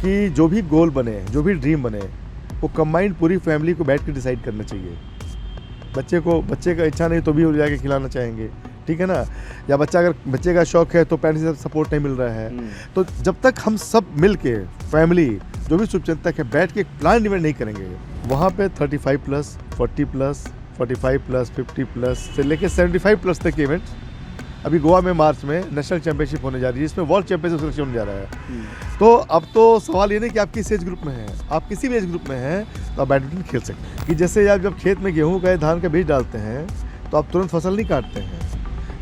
कि जो भी गोल बने, जो भी ड्रीम बने, वो कंबाइंड पूरी फैमिली को बैठ के डिसाइड करना चाहिए। बच्चे का इच्छा नहीं तो भी वो जाके खिलाना चाहेंगे, ठीक है ना? या बच्चे का शौक है तो पेरेंट्स से सपोर्ट नहीं मिल रहा है, तो जब तक हम सब मिल के फैमिली जो भी शुभचिंतक है बैठ के प्लान इवेंट नहीं करेंगे, वहाँ पे 35+, 40+, 45+, 50+ से लेके 75+ तक के इवेंट अभी गोवा में मार्च में नेशनल चैंपियनशिप होने जा रही है, जिसमें वर्ल्ड चैंपियनशिप सिलेक्शन होने जा रहा है। तो अब तो सवाल ये नहीं कि आप किस एज ग्रुप में हैं, आप किसी भी एज ग्रुप में हैं तो आप बैडमिंटन खेल सकते हैं। कि जैसे आप जब खेत में गेहूं का धान का बीज डालते हैं तो आप तुरंत फसल नहीं काटते हैं,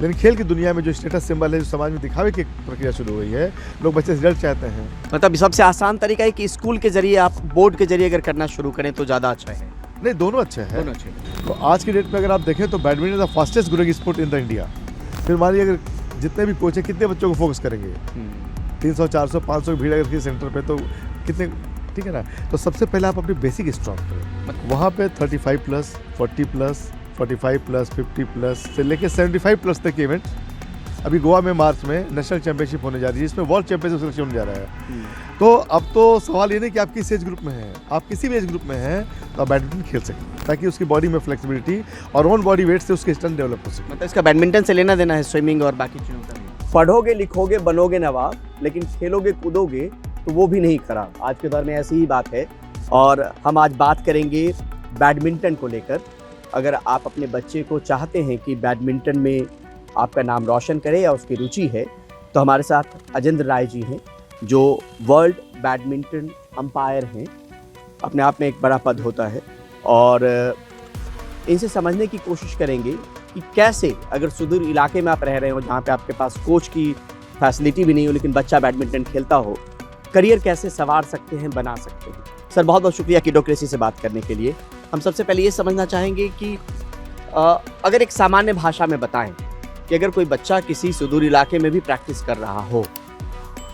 लेकिन खेल की दुनिया में जो स्टेटस सिंबल है, जो समाज में दिखावे की प्रक्रिया शुरू हुई है, लोग बच्चे रिजल्ट चाहते हैं। मतलब सबसे आसान तरीका है कि स्कूल के जरिए, आप बोर्ड के जरिए अगर करना शुरू करें तो ज़्यादा अच्छा है। नहीं, दोनों अच्छे हैं। दोनों अच्छे हैं। तो आज की डेट में अगर आप देखें तो badminton the fastest growing sport in the India. फिर मानिए अगर जितने भी कोच हैं कितने बच्चों को फोकस करेंगे, 300, 400, 500 की भीड़ अगर किसी सेंटर पे, तो कितने, ठीक है ना? तो सबसे पहले आप अपनी बेसिक स्ट्रॉन्ग करें। वहाँ पे 35+, 40+, 45+, 50+ से लेके 75+ तक के इवेंट अभी गोवा में मार्च में नेशनल चैंपियनशिप होने जा रही है, जिसमें वर्ल्ड चैंपियनशिप सिलेक्शन होने जा रहा है। तो अब तो सवाल ये नहीं कि आप किस एज ग्रुप में हैं, आप किसी भी एज ग्रुप में हैं तो आप बैडमिंटन खेल सकते हैं, ताकि उसकी बॉडी में फ्लेक्सिबिलिटी और ओन बॉडी वेट से उसके स्टंट डेवलप हो सके। मतलब इसका बैडमिंटन से लेना देना है स्विमिंग और बाकी चीज़ों का नहीं। पढ़ोगे लिखोगे बनोगे नवाब, लेकिन खेलोगे कूदोगे तो वो भी नहीं खराब। आज के दौर में ऐसी ही बात है और हम आज बात करेंगे बैडमिंटन को लेकर। अगर आप अपने बच्चे को चाहते हैं कि बैडमिंटन में आपका नाम रोशन करे या उसकी रुचि है, तो हमारे साथ अजेंद्र राय जी हैं, जो वर्ल्ड बैडमिंटन अंपायर हैं। अपने आप में एक बड़ा पद होता है और इनसे समझने की कोशिश करेंगे कि कैसे, अगर सुदूर इलाके में आप रह रहे हो जहाँ पे आपके पास कोच की फैसिलिटी भी नहीं हो, लेकिन बच्चा बैडमिंटन खेलता हो, करियर कैसे संवार सकते हैं, बना सकते हैं। सर, बहुत बहुत शुक्रिया किडोक्रेसी से बात करने के लिए। हम सबसे पहले ये समझना चाहेंगे कि अगर एक सामान्य भाषा में बताएं कि अगर कोई बच्चा किसी सुदूर इलाके में भी प्रैक्टिस कर रहा हो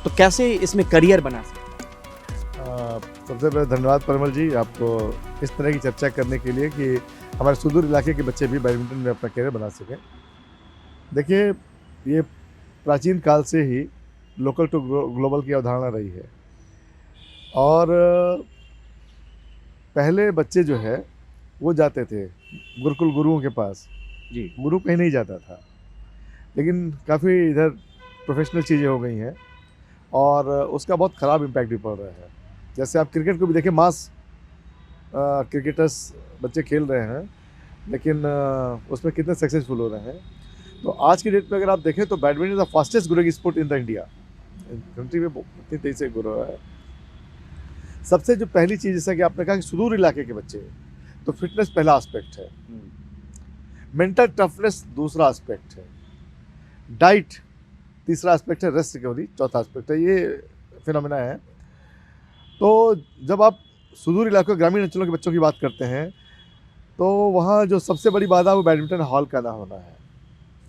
तो कैसे इसमें करियर बना सकता है? सबसे पहले धन्यवाद परमल जी, आपको इस तरह की चर्चा करने के लिए कि हमारे सुदूर इलाके के बच्चे भी बैडमिंटन में अपना करियर बना सकें। देखिए, ये प्राचीन काल से ही लोकल टू ग्लोबल की अवधारणा रही है और पहले बच्चे जो है वो जाते थे गुरुकुल गुरुओं के पास जी। गुरु कहीं नहीं जाता था, लेकिन काफ़ी इधर प्रोफेशनल चीज़ें हो गई हैं और उसका बहुत ख़राब इम्पैक्ट भी पड़ रहा है। जैसे आप क्रिकेट को भी देखें, मास क्रिकेटर्स बच्चे खेल रहे हैं, लेकिन उसमें कितने सक्सेसफुल हो रहे हैं। तो आज की डेट में अगर आप देखें तो badminton the fastest growing sport in the India. Country में इतनी तेज़ी से ग्रो रहा है। सबसे जो पहली चीज़, जैसा कि आपने कहा कि सुदूर इलाके के बच्चे, तो फिटनेस पहला एस्पेक्ट है, मेंटल टफनेस दूसरा एस्पेक्ट है, डाइट तीसरा एस्पेक्ट है, रेस्ट रिकवरी चौथा एस्पेक्ट है। ये फिनोमेना है। तो जब आप सुदूर इलाकों ग्रामीण अंचलों के बच्चों की बात करते हैं तो वहाँ जो सबसे बड़ी बाधा वो बैडमिंटन हॉल का ना होना है,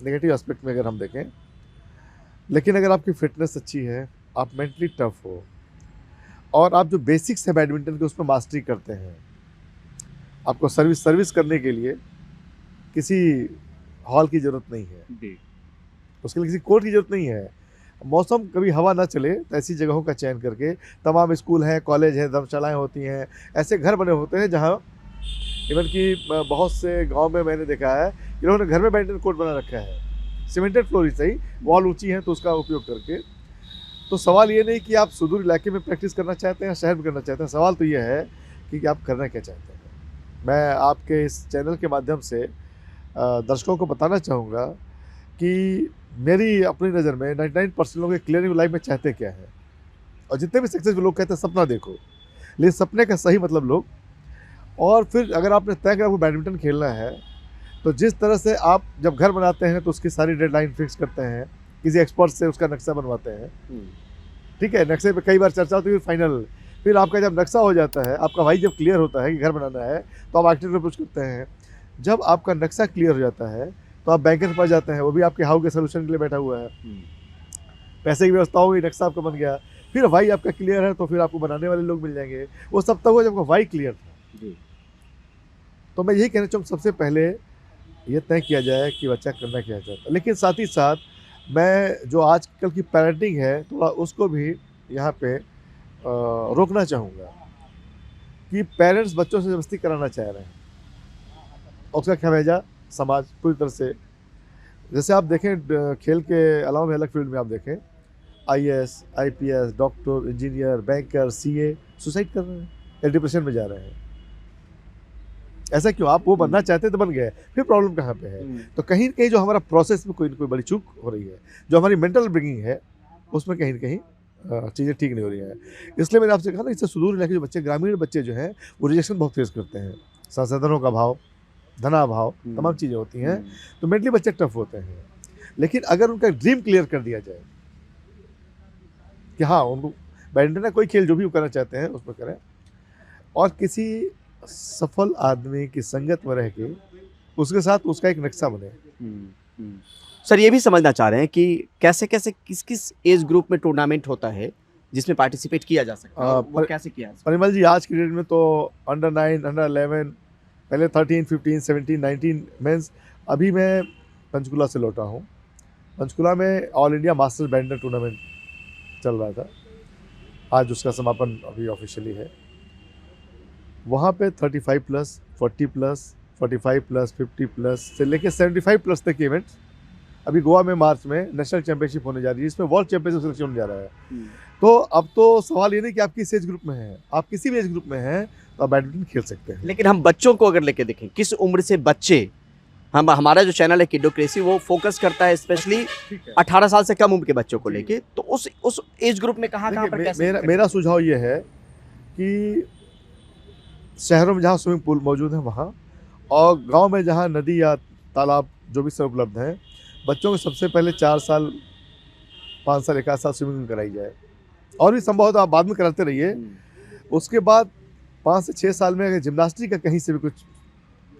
नेगेटिव एस्पेक्ट में अगर हम देखें। लेकिन अगर आपकी फिटनेस अच्छी है, आप मेंटली टफ हो और आप जो बेसिक्स है बैडमिंटन के उसमें मास्टरी करते हैं, आपको सर्विस करने के लिए किसी हॉल की ज़रूरत नहीं है, उसके लिए किसी कोर्ट की ज़रूरत नहीं है। मौसम कभी हवा ना चले तो ऐसी जगहों का चयन करके, तमाम स्कूल हैं, कॉलेज हैं, धर्मशालाएँ होती हैं, ऐसे घर बने होते हैं जहाँ इवन कि बहुत से गांव में मैंने देखा है इन्होंने घर में बैडमिंटन कोर्ट बना रखा है, सीमेंटेड फ्लोर ही सही, वॉल ऊंची हैं तो उसका उपयोग करके। तो सवाल ये नहीं कि आप सुदूर इलाके में प्रैक्टिस करना चाहते हैं या शहर में करना चाहते हैं, सवाल तो ये है कि आप करना क्या चाहते हैं। मैं आपके इस चैनल के माध्यम से दर्शकों को बताना चाहूँगा कि मेरी अपनी नज़र में 99% लोग क्लियरिंग लाइफ में चाहते क्या है, और जितने भी सक्सेसफुल लोग कहते हैं सपना देखो, लेकिन सपने का सही मतलब लोग। और फिर अगर आपने तय करा आपको बैडमिंटन खेलना है, तो जिस तरह से आप जब घर बनाते हैं तो उसकी सारी डेडलाइन फिक्स करते हैं, किसी एक्सपर्ट से उसका नक्शा बनवाते हैं, ठीक है, नक्शे पे कई बार चर्चा होती है, फाइनल, फिर आपका जब नक्शा हो जाता है, आपका भाई जब क्लियर होता है कि घर बनाना है, तो आप आर्किटेक्ट को अप्रोच करते हैं। जब आपका नक्शा क्लियर हो जाता है तो आप बैंकर के पास जाते हैं, वो भी आपके हाउ के सोल्यूशन के लिए बैठा हुआ है, पैसे की व्यवस्था होगी, नक्शा आपका बन गया, फिर वाई आपका क्लियर है तो फिर आपको बनाने वाले लोग मिल जाएंगे। वो सब तक हुआ जब आपका वाई क्लियर था। तो मैं यही कहना चाहूँगा, सबसे पहले ये तय किया जाए कि बच्चा करना क्या चाहता है, लेकिन साथ ही साथ मैं जो आजकल की पेरेंटिंग है थोड़ा उसको भी यहाँ पे रोकना चाहूँगा कि पेरेंट्स बच्चों से ज़बरदस्ती कराना चाह रहे हैं और उसका खमियाजा समाज पूरी तरह से, जैसे आप देखें खेल के अलावा भी अलग फील्ड में आप देखें IAS, IPS, doctor, engineer, banker, CA suicide कर रहे हैं या डिप्रेशन में जा रहे हैं। ऐसा क्यों? आप वो बनना चाहते तो बन गए, फिर प्रॉब्लम कहाँ पे है? तो कहीं न कहीं जो हमारा प्रोसेस में कोई न कोई बड़ी चूक हो रही है, जो हमारी मेंटल ब्रिंगिंग है उसमें कहीं न कहीं चीज़ें ठीक नहीं हो रही हैं। इसलिए मैंने आपसे कहा ना, इससे सुदूर इलाके के जो बच्चे, ग्रामीण बच्चे जो हैं वो रिजेक्शन बहुत फेस करते हैं। संसाधनों का अभाव, धनाभाव, तमाम चीज़ें होती हैं, तो मेंटली बच्चे टफ होते हैं। लेकिन अगर उनका ड्रीम क्लियर कर दिया जाए कि हाँ, उनको बैडमिंटन या कोई खेल जो भी वो करना चाहते हैं उसमें करें, और किसी सफल आदमी की संगत में रह के उसके साथ उसका एक नक्शा बने। सर ये भी समझना चाह रहे हैं कि कैसे कैसे किस किस एज ग्रुप में टूर्नामेंट होता है जिसमें पार्टिसिपेट किया जा सकता है, वो कैसे किया जा सकता परिमल जी, आज की डेट में तो अंडर 9, अंडर 11, पहले 13, 15, 17, 19 मेंस। अभी मैं पंचकुला से लौटा हूँ। पंचकुला में all India masters badminton tournament चल रहा था, आज उसका समापन अभी ऑफिशियली है। वहाँ पे 35 प्लस, 40 प्लस, 45 प्लस, 50 प्लस से लेके 75 प्लस तक के इवेंट्स अभी गोवा में मार्च में नेशनल चैंपियनशिप होने जा रही है, जिसमें वर्ल्ड चैंपियनशिप सिलेक्शन होने जा रहा है। तो अब तो सवाल ये नहीं कि आप किस एज ग्रुप में हैं, आप किसी भी एज ग्रुप में हैं तो आप बैडमिंटन खेल सकते हैं। लेकिन हम बच्चों को अगर लेके देखें, किस उम्र से बच्चे, हमारा जो चैनल है किडोक्रेसी वो फोकस करता है स्पेशली 18 साल से कम उम्र के बच्चों को लेके, तो उस एज ग्रुप में कहाँ पर कैसे? मेरा सुझाव ये है कि शहरों में जहाँ स्विमिंग पूल मौजूद है वहाँ, और गांव में जहाँ नदी या तालाब जो भी सब उपलब्ध हैं, बच्चों को सबसे पहले 4 साल, 5 साल, 1 साल स्विमिंग कराई जाए, और भी संभव हो तो आप बाद में कराते रहिए। उसके बाद 5 से 6 साल में अगर जिम्नास्टिक का कहीं से भी कुछ,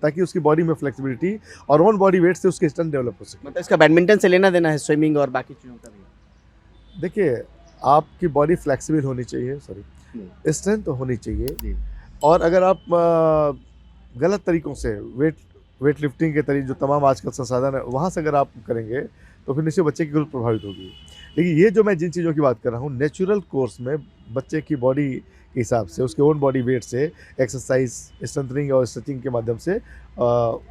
ताकि उसकी बॉडी में फ्लेक्सिबिलिटी और ओन बॉडी वेट से उसके स्ट्रेंथ डेवलप हो सके। मतलब इसका बैडमिंटन से लेना देना है स्विमिंग और बाकी चीज़ों का भी? देखिए, आपकी बॉडी फ्लेक्सिबल होनी चाहिए, स्ट्रेंथ होनी चाहिए, और अगर आप गलत तरीक़ों से वेट लिफ्टिंग के तरीके जो तमाम आजकल संसाधन है वहाँ से अगर आप करेंगे तो फिर निश्चय बच्चे की ग्रोथ प्रभावित होगी। लेकिन ये जो मैं जिन चीज़ों की बात कर रहा हूँ, नेचुरल कोर्स में बच्चे की बॉडी के हिसाब से, उसके ओन बॉडी वेट से, एक्सरसाइज, स्ट्रेंथनिंग और स्ट्रेचिंग के माध्यम से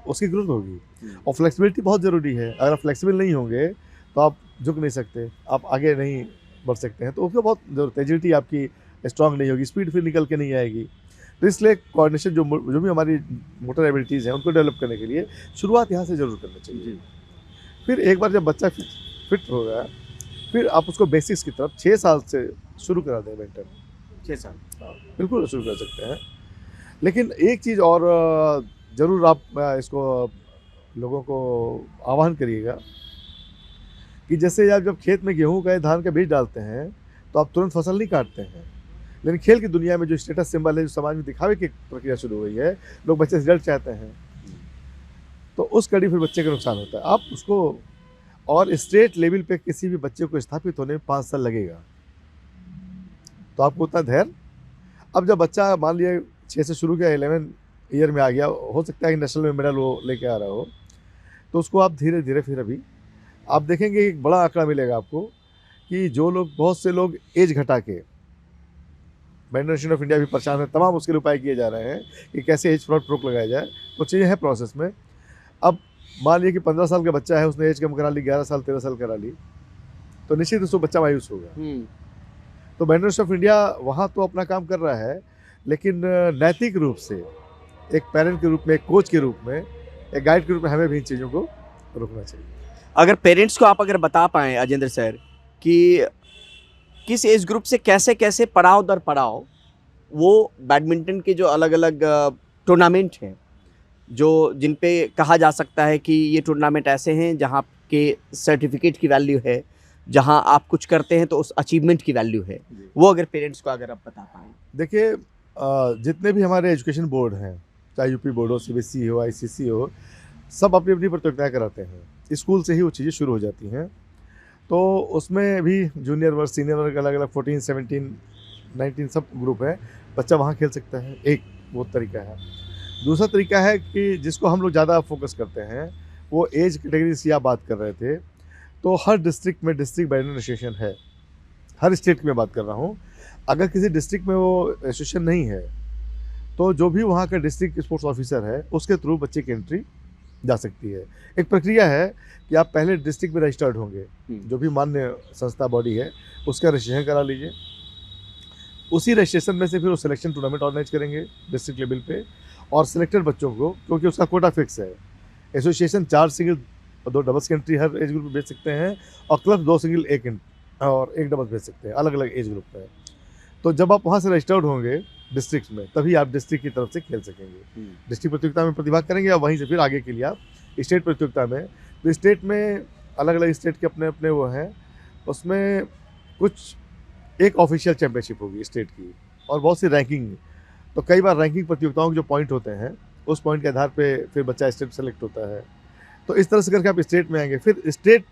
उसकी ग्रोथ होगी। और फ्लेक्सिबिलिटी बहुत ज़रूरी है। अगर आप फ्लेक्सिबल नहीं होंगे तो आप झुक नहीं सकते, आप आगे नहीं बढ़ सकते हैं, तो उसको बहुत ज़रूरत है। एजिलिटी आपकी स्ट्रांग नहीं होगी, स्पीड फिर निकल के नहीं आएगी। तो इसलिए कोऑर्डिनेशन जो भी हमारी मोटर एबिलिटीज़ हैं उनको डेवलप करने के लिए शुरुआत यहाँ से ज़रूर करनी चाहिए। फिर एक बार जब बच्चा फिट हो गया, फिर आप उसको बेसिक्स की तरफ 6 साल से शुरू करा दें। बैडमिंटन 6 साल, हाँ, बिल्कुल शुरू कर सकते हैं। लेकिन एक चीज़ और ज़रूर आप इसको लोगों को आह्वान करिएगा कि जैसे आप जब खेत में गेहूँ का, धान का बीज डालते हैं तो आप तुरंत फसल नहीं काटते हैं। लेकिन खेल की दुनिया में जो स्टेटस सिंबल है, जो समाज में दिखावे की प्रक्रिया शुरू हुई है, लोग बच्चे से रिजल्ट चाहते हैं, तो उस कड़ी फिर बच्चे का नुकसान होता है। आप उसको, और स्टेट लेवल पे किसी भी बच्चे को स्थापित होने में 5 साल लगेगा, तो आपको उतना धैर्य। अब जब बच्चा मान लिया 6 से शुरू किया, 11 ईयर में आ गया, हो सकता है कि नेशनल में मेडल वो लेके आ रहा हो, तो उसको आप धीरे धीरे, फिर अभी आप देखेंगे एक बड़ा आंकड़ा मिलेगा आपको कि जो लोग, बहुत से लोग एज घटा के, बैडमिंटन एसोसिएशन ऑफ इंडिया भी परेशान है, तमाम उसके लिए उपाय किए जा रहे हैं कि कैसे एज फ्रॉड रोक लगाया जाए। तो चीज़ें हैं प्रोसेस में। अब मान लिया कि 15 साल का बच्चा है, उसने एज कम करा ली, 11 साल 13 साल करा ली, तो निश्चित रूप से बच्चा मायूस होगा। तो बैडमिंटन एसोसिएशन ऑफ इंडिया वहाँ तो अपना काम कर रहा है, लेकिन नैतिक रूप से एक पेरेंट के रूप में, एक कोच के रूप में, एक गाइड के रूप में हमें भी इन चीज़ों को रोकना चाहिए। अगर पेरेंट्स को आप अगर बता पाएँ अजेंद्र सर कि किस एज ग्रुप से कैसे कैसे पड़ाव दर पड़ाव वो बैडमिंटन के जो अलग अलग टूर्नामेंट हैं, जो जिन पे कहा जा सकता है कि ये टूर्नामेंट ऐसे हैं जहाँ के सर्टिफिकेट की वैल्यू है, जहाँ आप कुछ करते हैं तो उस अचीवमेंट की वैल्यू है, वो अगर पेरेंट्स को अगर आप बता पाएँ। देखिए, जितने भी हमारे एजुकेशन बोर्ड हैं, चाहे यूपी बोर्ड हो, सीबीएसई हो, आईसीएसई हो, सब अपनी अपनी प्रतियोगिताएँ कराते हैं। स्कूल से ही वो चीज़ें शुरू हो जाती हैं। तो उसमें भी जूनियर वर्ग, सीनियर वर्ग, अलग अलग 14, 17, 19 सब ग्रुप है, बच्चा वहाँ खेल सकता है। एक वो तरीका है। दूसरा तरीका है कि जिसको हम लोग ज़्यादा फोकस करते हैं, वो एज कैटेगरी से आप बात कर रहे थे, तो हर डिस्ट्रिक्ट में डिस्ट्रिक्ट बैडमिंटन एसोसिएशन है, हर स्टेट की मैं बात कर रहा हूँ। अगर किसी डिस्ट्रिक्ट में वो एसोसिएशन नहीं है तो जो भी वहाँ का डिस्ट्रिक्ट स्पोर्ट्स ऑफिसर है उसके थ्रू बच्चे की एंट्री जा सकती है। एक प्रक्रिया है कि आप पहले डिस्ट्रिक्ट में रजिस्टर्ड होंगे, जो भी मान्य संस्था बॉडी है उसका रजिस्ट्रेशन करा लीजिए। उसी रजिस्ट्रेशन में से फिर वो सिलेक्शन टूर्नामेंट ऑर्गेनाइज करेंगे डिस्ट्रिक्ट लेवल पे, और सिलेक्टेड बच्चों को, क्योंकि उसका कोटा फिक्स है, एसोसिएशन 4 सिंगल और 2 डबल्स की एंट्री हर एज ग्रुप में भेज सकते हैं, और क्लब 2 सिंगल और 1 डबल भेज सकते हैं अलग अलग एज ग्रुप में। तो जब आप वहाँ से रजिस्टर्ड होंगे डिस्ट्रिक्ट में, तभी आप डिस्ट्रिक्ट की तरफ से खेल सकेंगे। डिस्ट्रिक्ट प्रतियोगिता में प्रतिभाग करेंगे और वहीं से फिर आगे के लिए आप स्टेट प्रतियोगिता में, तो स्टेट में अलग अलग स्टेट के अपने अपने वो हैं, उसमें कुछ एक ऑफिशियल चैंपियनशिप होगी स्टेट की और बहुत सी रैंकिंग। तो कई बार रैंकिंग प्रतियोगिताओं के जो पॉइंट होते हैं उस पॉइंट के आधार पे फिर बच्चा स्टेट सेलेक्ट होता है। तो इस तरह से करके आप स्टेट में आएंगे, फिर स्टेट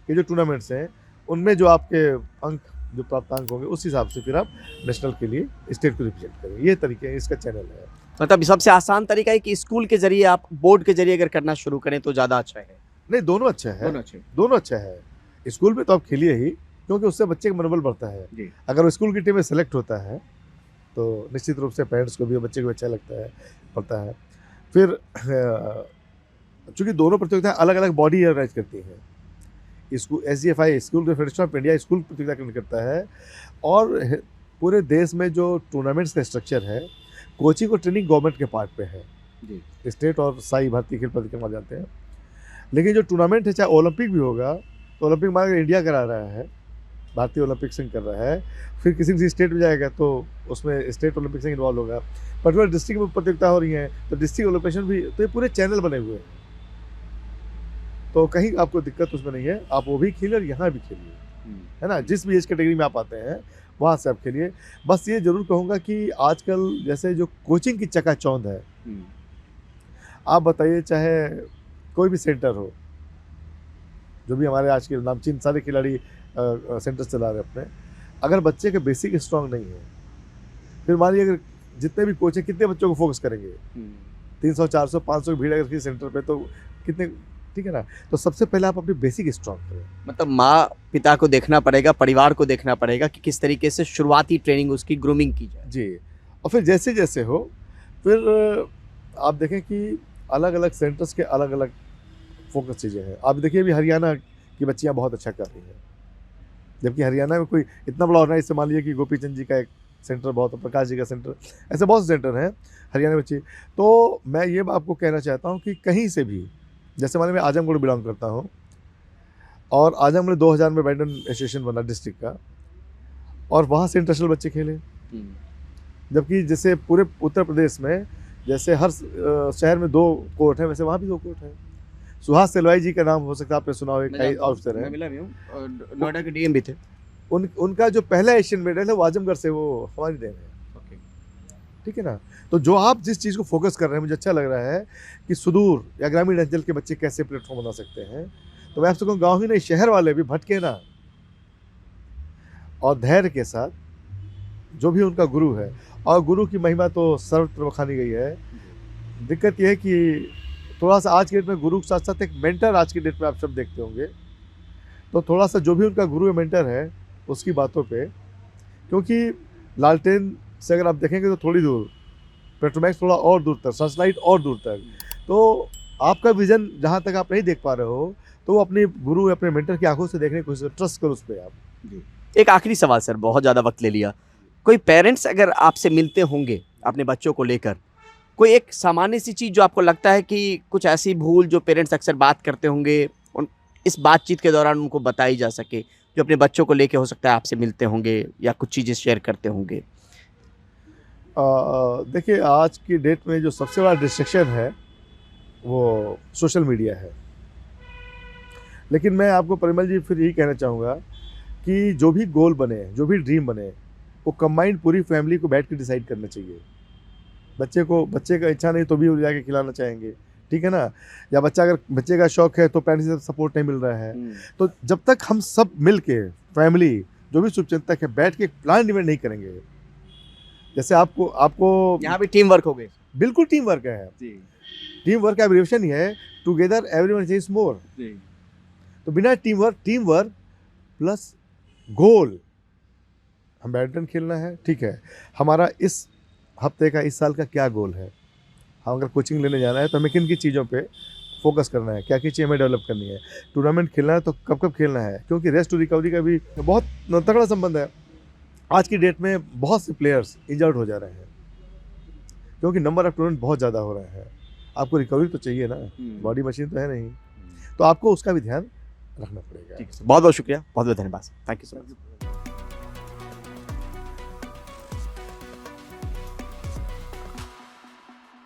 के जो टूर्नामेंट्स हैं उनमें जो आपके अंक, जो प्राप्तांक होंगे उस हिसाब से फिर आप नेशनल के लिए स्टेट को रिप्रेजेंट करेंगे। ये तरीके हैं, इसका चैनल है। मतलब सबसे आसान तरीका है कि स्कूल के जरिए आप बोर्ड के जरिए अगर करना शुरू करें तो ज़्यादा अच्छा है। नहीं, दोनों अच्छा है, दोनों अच्छा है। स्कूल में तो आप खेलिए ही, क्योंकि उससे बच्चे का मनोबल बढ़ता है जी। अगर वो स्कूल की टीम में सेलेक्ट होता है तो निश्चित रूप से पेरेंट्स को भी बच्चे को अच्छा लगता है, पड़ता है। फिर चूँकि दोनों प्रतियोगिताएं अलग अलग बॉडी ऑर्गेनाइज करती हैं, school SGFI school federation of India school प्रतियोगिता करता है, और पूरे देश में जो टूर्नामेंट्स का स्ट्रक्चर है, कोचिंग और ट्रेनिंग गवर्नमेंट के पार्ट पे है जी। स्टेट और साई भारतीय खेल प्राधिकरण जाते हैं, लेकिन जो टूर्नामेंट है, चाहे ओलंपिक भी होगा, तो ओलंपिक मान अगर इंडिया करा रहा है, भारतीय ओलंपिक संघ कर रहा है, फिर किसी स्टेट में जाएगा तो उसमें स्टेट ओलंपिक संघ इन्वॉल्व होगा। पर्टिकुलर डिस्ट्रिक्ट में प्रतियोगिता हो रही है तो डिस्ट्रिक्ट ओलंपिक भी, तो ये पूरे चैनल बने हुए हैं, तो कहीं आपको दिक्कत उसमें नहीं है। आप वो भी खेलिए और यहाँ भी खेलिए, है ना। जिस भी एज कैटेगरी में आप आते हैं वहाँ से आप खेलिए। बस ये जरूर कहूँगा कि आजकल जैसे जो कोचिंग की चकाचौंध है, आप बताइए, चाहे कोई भी सेंटर हो, जो भी हमारे आज के नामचीन सारे खिलाड़ी सेंटर चला रहे अपने, अगर बच्चे के बेसिक स्ट्रांग नहीं है, फिर मानिए अगर जितने भी कोच हैं कितने बच्चों को फोकस करेंगे, 300 400 500 की भीड़ अगर किसी सेंटर पे, तो कितने, ठीक है ना। तो सबसे पहले आप अपनी बेसिक स्ट्रांग करें। मतलब माँ पिता को देखना पड़ेगा, परिवार को देखना पड़ेगा कि किस तरीके से शुरुआती ट्रेनिंग उसकी ग्रूमिंग की जाए जी। और फिर जैसे जैसे हो, फिर आप देखें कि अलग अलग सेंटर्स के अलग अलग फोकस चीज़ें हैं। आप देखिए अभी हरियाणा की बच्चियाँ बहुत अच्छा कर रही हैं, जबकि हरियाणा में कोई इतना बड़ा ऑर्गेनाइज, मान लीजिए कि गोपी चंद जी का एक सेंटर बहुत, प्रकाश जी का सेंटर, ऐसे बहुत से सेंटर हैं हरियाणा में बच्ची। तो मैं ये आपको कहना चाहता हूँ कि कहीं से भी, जैसे मान लीजिए मैं आजमगढ़ बिलोंग करता हूँ, और आजमगढ़ 2000 में बैडमिंटन एसोसिएशन बना डिस्ट्रिक्ट का, और वहाँ से इंटरनेशनल बच्चे खेले। जबकि जैसे पूरे उत्तर प्रदेश में जैसे हर शहर में 2 कोर्ट हैं, वैसे वहाँ भी 2 कोर्ट हैं। सुहास सेलवाई जी का नाम हो सकता है आपने सुना हो, एक ऑफिसर है, नोएडा के DM भी थे। उनका जो पहला एशियन मेडल है वो आजमगढ़ से, वो हमारी देन है, ठीक है ना। तो जो आप जिस चीज़ को फोकस कर रहे हैं, मुझे अच्छा लग रहा है कि सुदूर या ग्रामीण अंचल के बच्चे कैसे प्लेटफॉर्म बना सकते हैं। तो मैं आपसे कहूँ, गाँव ही नहीं, शहर वाले भी भटके ना, और धैर्य के साथ जो भी उनका गुरु है, और गुरु की महिमा तो सर्वत्र बखानी गई है। दिक्कत यह है कि थोड़ा सा आज के डेट में गुरु के साथ साथ एक मेंटर आज की डेट में आप सब देखते होंगे, तो थोड़ा सा जो भी उनका गुरु या मेंटर है उसकी बातों पे, क्योंकि लालटेन से अगर आप देखेंगे तो थोड़ी दूर, पेट्रोमैक्स थोड़ा और दूर तक, सनलाइट और दूर तक, तो आपका विजन जहाँ तक आप नहीं देख पा रहे हो, तो वो अपने गुरु या अपने मेंटर की आंखों से देखने की कोशिश, ट्रस्ट करो उस पर आप। एक आखिरी सवाल सर, बहुत ज़्यादा वक्त ले लिया। कोई पेरेंट्स अगर आपसे मिलते होंगे अपने बच्चों को लेकर, कोई एक सामान्य सी चीज़ जो आपको लगता है कि कुछ ऐसी भूल जो पेरेंट्स अक्सर बात करते होंगे, इस बातचीत के दौरान उनको बताई जा सके, जो अपने बच्चों को लेके हो सकता है आपसे मिलते होंगे या कुछ चीज़ें शेयर करते होंगे? देखिए, आज की डेट में जो सबसे बड़ा डिस्ट्रैक्शन है वो सोशल मीडिया है। लेकिन मैं आपको परिमल जी फिर यही कहना चाहूँगा कि जो भी गोल बने, जो भी ड्रीम बने, वो कंबाइंड पूरी फैमिली को बैठ के डिसाइड करना चाहिए। बच्चे का इच्छा नहीं तो भी वो जाके खिलाना चाहेंगे, ठीक है ना। या बच्चे का शौक है तो पेरेंट्स से सपोर्ट नहीं मिल रहा है, तो जब तक हम सब मिल के फैमिली, जो भी शुभचिंतक है, बैठ के प्लान डिवेट नहीं करेंगे, जैसे आपको यहाँ भी टीम वर्क हो गए। बिल्कुल टीम वर्क है जी। टीम वर्क का एब्रिविएशन ही है टुगेदर एवरीवन अचीव्स मोर। तो बिना टीम वर्क प्लस गोल, हम बैडमिंटन खेलना है, ठीक है। हमारा इस हफ्ते का, इस साल का क्या गोल है? हम अगर कोचिंग लेने जाना है तो हमें किन किन चीज़ों पे फोकस करना है, क्या क्या चीज़ हमें डेवलप करनी है। टूर्नामेंट खेलना है तो कब कब खेलना है, क्योंकि रेस्ट टू रिकवरी का भी बहुत तगड़ा संबंध है। आज की डेट में बहुत से प्लेयर्स इंजर्ड हो जा रहे हैं, क्योंकि नंबर ऑफ टूर्नामेंट बहुत ज़्यादा हो रहे हैं। आपको रिकवरी तो चाहिए ना, बॉडी मशीन तो है नहीं, तो आपको उसका भी ध्यान रखना पड़ेगा। ठीक है सर, बहुत बहुत शुक्रिया, बहुत बहुत धन्यवाद, थैंक यू सो मच।